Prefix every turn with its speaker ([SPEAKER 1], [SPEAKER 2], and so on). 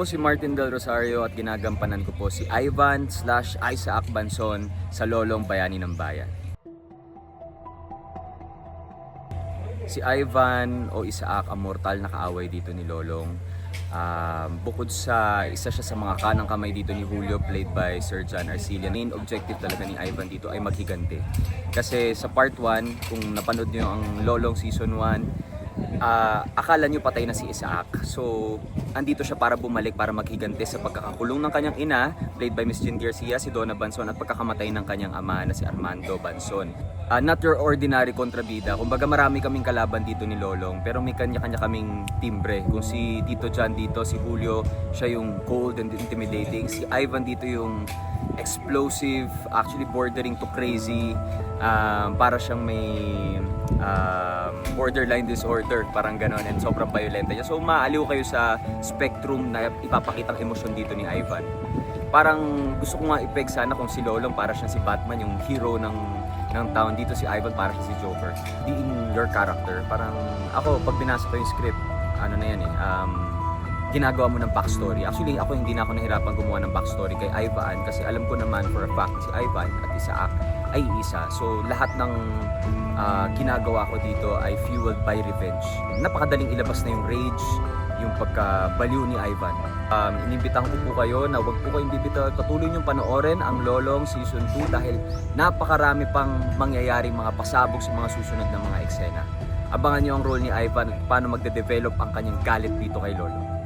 [SPEAKER 1] si Martin Del Rosario at ginagampanan ko po si Ivan/Isaac Banson sa Lolong Bayani ng Bayan. Si Ivan o Isaac ang mortal na kaaway dito ni Lolong. Bukod sa isa siya sa mga kanang kamay dito ni Julio, played by Sir John Arcilla, main objective talaga ni Ivan dito ay maghiganti. Kasi sa part 1, kung napanood niyo ang Lolong season 1, akala nyo patay na si Isaac. So, andito siya para bumalik, para maghiganti sa pagkakakulong ng kanyang ina, played by Miss Jean Garcia, si Donna Banson, at pagkakamatay ng kanyang ama na si Armando Banson. Not your ordinary kontrabida. Kumbaga marami kaming kalaban dito ni Lolong, pero may kanya-kanya kaming timbre. Kung si Tito John dito, si Julio, siya yung cold and intimidating. Si Ivan dito yung explosive, actually bordering to crazy. Para siyang may borderline disorder, parang ganon, and sobrang violent niya. So maaliw kayo sa spectrum na ipapakitang emosyon dito ni Ivan. Parang gusto ko nga ipeg sana kung si Lolong para siyang si Batman, yung hero ng town. Dito si Ivan para siya si Joker. Being your character, parang ako pag binasa ko yung script, ano na yan ginagawa mo ng backstory. Actually ako hindi na ako nahirapan gumawa ng backstory kay Ivan kasi alam ko naman for a fact si Ivan at Isaac ay isa. So lahat ng ginagawa ko dito ay fueled by revenge. Napakadaling ilabas na yung rage, yung pagkabaliw ni Ivan. Inimbitahan ko po kayo na wag po kayong bibitaw. Patuloy niyong panoorin ang Lolong Season 2 dahil napakarami pang mangyayaring mga pasabog sa mga susunod na mga eksena. Abangan niyo ang role ni Ivan at paano magde-develop ang kanyang galit dito kay Lolong.